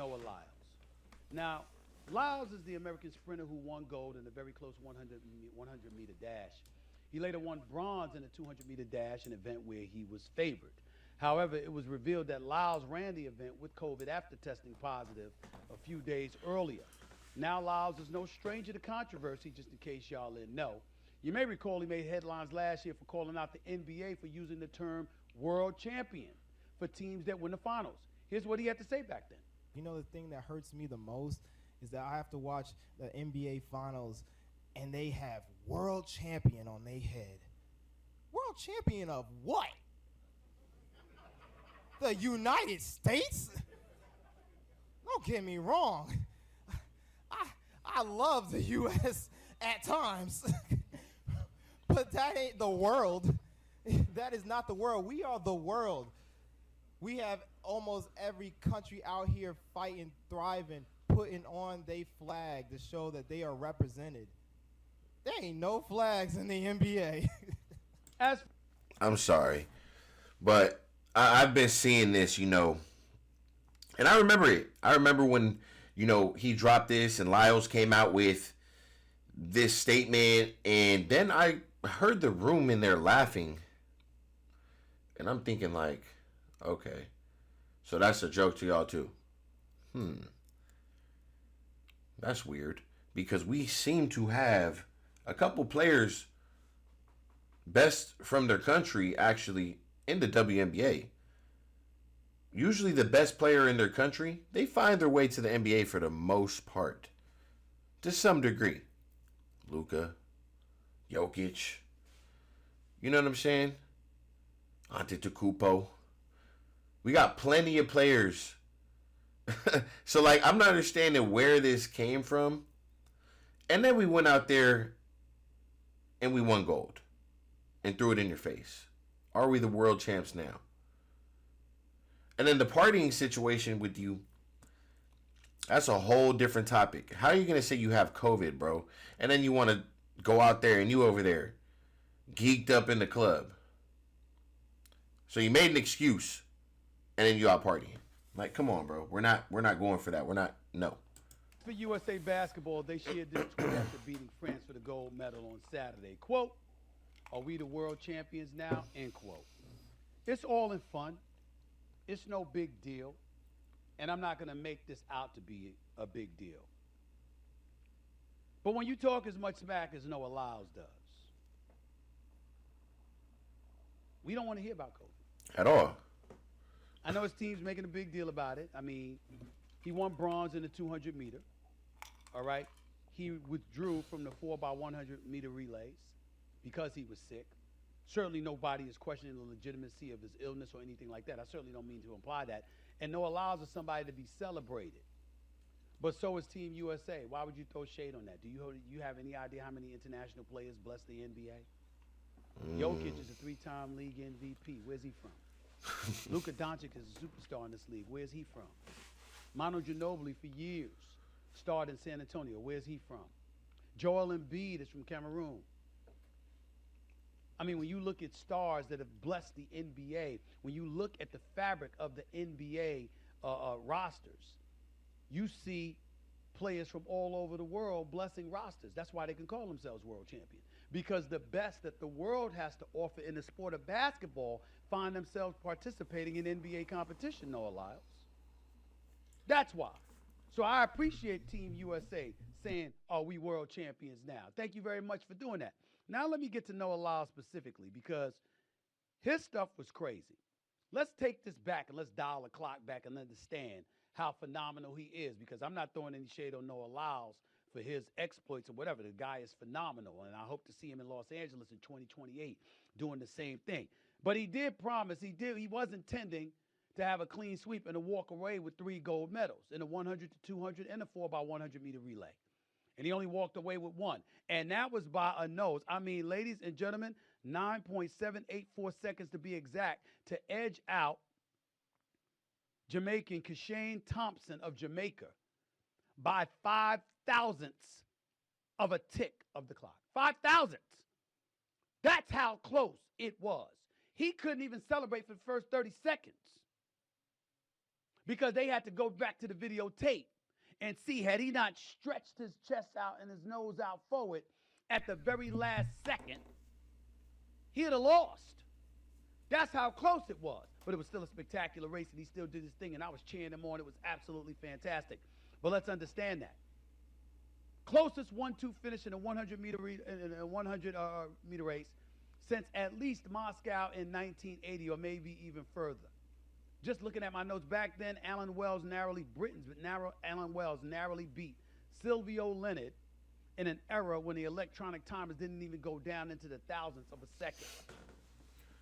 Noah Lyles. Now, Lyles is the American sprinter who won gold in a very close 100-meter dash. He later won bronze in a 200-meter dash, an event where he was favored. However, it was revealed that Lyles ran the event with COVID after testing positive a few days earlier. Now Lyles is no stranger to controversy, just in case y'all didn't know. You may recall he made headlines last year for calling out the NBA for using the term world champion for teams that win the finals. Here's what he had to say back then. You know, the thing that hurts me the most is that I have to watch the NBA finals and they have world champion on their head. World champion of what? The United States? Don't get me wrong. I love the U.S. at times. But that ain't the world. That is not the world. We are the world. We have almost every country out here fighting, thriving, putting on their flag to show that they are represented. There ain't no flags in the NBA. I'm sorry, but I've been seeing this, and I remember it. I remember when, he dropped this and Lyles came out with this statement, and then I heard the room in there laughing, and I'm thinking like, okay, so that's a joke to y'all too. That's weird, because we seem to have a couple players best from their country actually in the WNBA. Usually the best player in their country, they find their way to the NBA for the most part. To some degree. Luka, Jokic, you know what I'm saying? Antetokounmpo. We got plenty of players. So, I'm not understanding where this came from. And then we went out there and we won gold and threw it in your face. Are we the world champs now? And then the partying situation with you, that's a whole different topic. How are you going to say you have COVID, bro? And then you want to go out there and you over there geeked up in the club. So you made an excuse and then you out partying. Come on, bro. We're not going for that. No. For USA Basketball, they shared this tweet after beating France for the gold medal on Saturday. Quote, "Are we the world champions now?" End quote. It's all in fun. It's no big deal. And I'm not going to make this out to be a big deal. But when you talk as much smack as Noah Lyles does, we don't want to hear about COVID. At all. I know his team's making a big deal about it. I mean, he won bronze in the 200-meter. All right? He withdrew from the 4x100-meter relays because he was sick. Certainly nobody is questioning the legitimacy of his illness or anything like that. I certainly don't mean to imply that. And Noah Lyles is somebody to be celebrated. But so is Team USA. Why would you throw shade on that? Do you have any idea how many international players bless the NBA? Jokic is a 3-time league MVP. Where's he from? Luka Doncic is a superstar in this league. Where's he from? Manu Ginobili for years starred in San Antonio. Where's he from? Joel Embiid is from Cameroon. I mean, when you look at stars that have blessed the NBA, when you look at the fabric of the NBA rosters, you see players from all over the world blessing rosters. That's why they can call themselves world champion. Because the best that the world has to offer in the sport of basketball find themselves participating in NBA competition, Noah Lyles. That's why. So I appreciate Team USA saying, "Are we world champions now?" Thank you very much for doing that. Now let me get to Noah Lyles specifically, because his stuff was crazy. Let's take this back and let's dial the clock back and understand how phenomenal he is, because I'm not throwing any shade on Noah Lyles for his exploits or whatever. The guy is phenomenal, and I hope to see him in Los Angeles in 2028 doing the same thing. But he did promise, he was intending to have a clean sweep and to walk away with 3 gold medals in the 100 to 200 and the 4x100-meter relay. And he only walked away with 1. And that was by a nose. I mean, ladies and gentlemen, 9.784 seconds to be exact, to edge out Jamaican Kashane Thompson of Jamaica by 5 thousandths of a tick of the clock. 5 thousandths. That's how close it was. He couldn't even celebrate for the first 30 seconds. because they had to go back to the videotape and see, had he not stretched his chest out and his nose out forward at the very last second, he'd have lost. That's how close it was. But it was still a spectacular race, and he still did his thing, and I was cheering him on. It was absolutely fantastic. But let's understand that. Closest 1-2 finish in a 100-meter meter race since at least Moscow in 1980, or maybe even further. Just looking at my notes back then, Alan Wells narrowly beat Silvio Leonard in an era when the electronic timers didn't even go down into the thousandths of a second.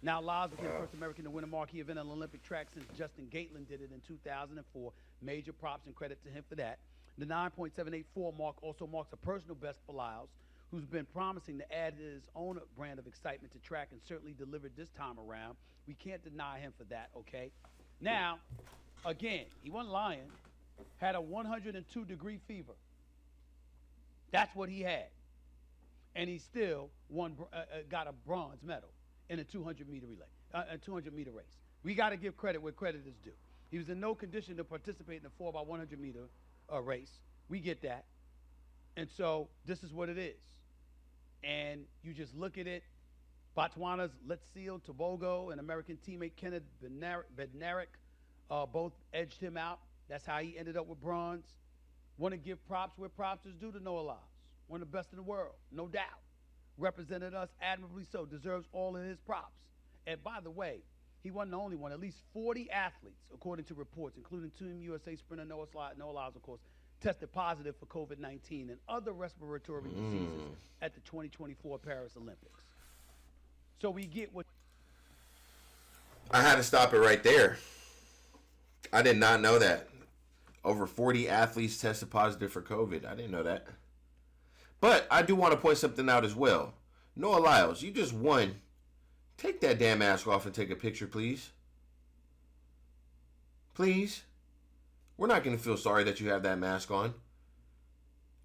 Now, Lyles became the first American to win a marquee event on the Olympic track since Justin Gatlin did it in 2004. Major props and credit to him for that. The 9.784 mark also marks a personal best for Lyles, who's been promising to add his own brand of excitement to track and certainly delivered this time around. We can't deny him for that, okay? Now, again, he wasn't lying. Had a 102-degree fever. That's what he had. And he still got a bronze medal in a 200-meter relay, a 200-meter race. We got to give credit where credit is due. He was in no condition to participate in a 4x100-meter race. We get that. And so this is what it is. And you just look at it. Botswana's Letziel Tobogo and American teammate Kenneth Bednarik both edged him out. That's how he ended up with bronze. Want to give props where props is due to Noah Lyles. One of the best in the world, no doubt. Represented us admirably so, deserves all of his props. And by the way, he wasn't the only one. At least 40 athletes, according to reports, including Team USA sprinter Noah Lyles, of course, tested positive for COVID-19 and other respiratory diseases at the 2024 Paris Olympics. So we get what... I had to stop it right there. I did not know that. Over 40 athletes tested positive for COVID. I didn't know that. But I do want to point something out as well. Noah Lyles, you just won. Take that damn mask off and take a picture, please. Please. We're not going to feel sorry that you have that mask on.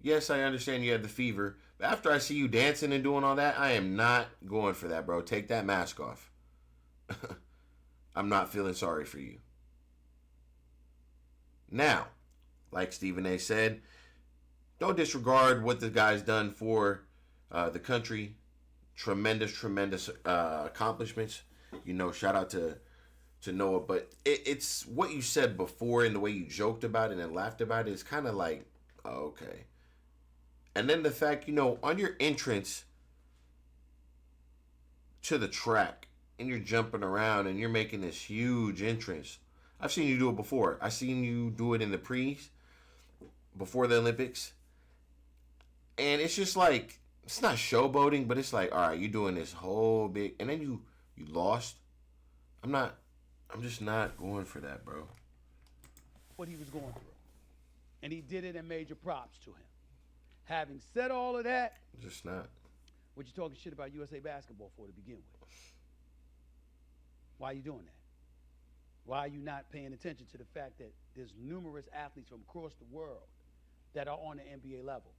Yes, I understand you had the fever. But after I see you dancing and doing all that, I am not going for that, bro. Take that mask off. I'm not feeling sorry for you. Now, like Stephen A. said, don't disregard what the guy's done for the country. Tremendous accomplishments. You know, shout out to Noah. But it's what you said before and the way you joked about it and laughed about it. It's kind of like, oh, okay. And then the fact, you know, on your entrance to the track and you're jumping around and you're making this huge entrance. I've seen you do it before. I've seen you do it in the pre's before the Olympics. And it's just like, it's not showboating, but it's like, all right, you're doing this whole big, and then you lost. I'm just not going for that, bro. What he was going through. And he did it and major props to him. Having said all of that, Just not. what you talking shit about USA basketball for to begin with? Why are you doing that? Why are you not paying attention to the fact that there's numerous athletes from across the world that are on the NBA level?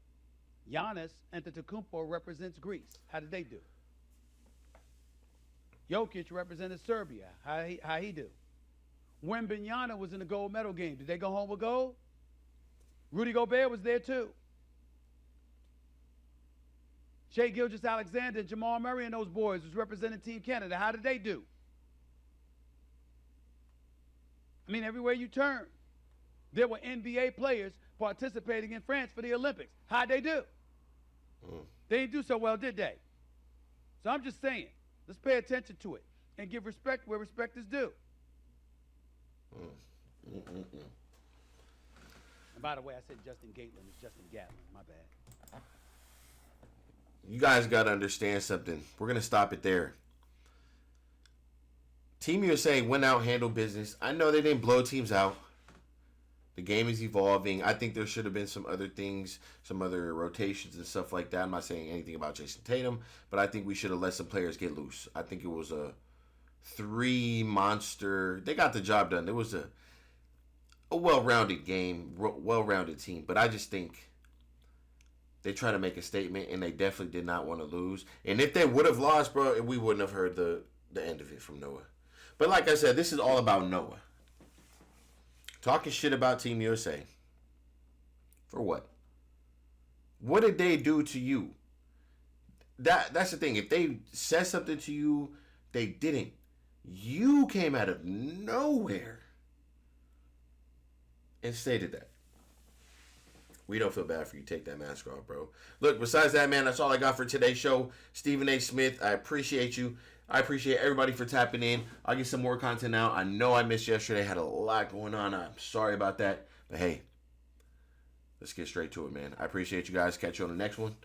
Giannis Antetokounmpo represents Greece. How did they do? Jokic represented Serbia. How he do? Wembanyama was in the gold medal game. Did they go home with gold? Rudy Gobert was there too. Shai Gilgeous-Alexander, Jamal Murray and those boys was representing Team Canada. How did they do? I mean, everywhere you turn, there were NBA players participating in France for the Olympics. How'd they do? They didn't do so well, did they? So I'm just saying, let's pay attention to it and give respect where respect is due. And by the way, I said Justin Gatlin. It's Justin Gatlin. My bad. You guys got to understand something. We're going to stop it there. Team USA went out, handled business. I know they didn't blow teams out. The game is evolving. I think there should have been some other things, some other rotations and stuff like that. I'm not saying anything about Jason Tatum, but I think we should have let some players get loose. I think it was a three-monster. They got the job done. It was a well-rounded game, well-rounded team. But I just think they tried to make a statement, and they definitely did not want to lose. And if they would have lost, bro, we wouldn't have heard the end of it from Noah. But like I said, this is all about Noah. talking shit about Team USA. For what? What did they do to you? That's the thing. If they said something to you, they didn't. You came out of nowhere and stated that. We don't feel bad for you. Take that mask off, bro. Look, besides that, man, that's all I got for today's show. Stephen A. Smith, I appreciate you. I appreciate everybody for tapping in. I'll get some more content out. I know I missed yesterday. Had a lot going on. I'm sorry about that. But hey, let's get straight to it, man. I appreciate you guys. Catch you on the next one.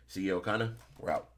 See you, Ceokana. We're out.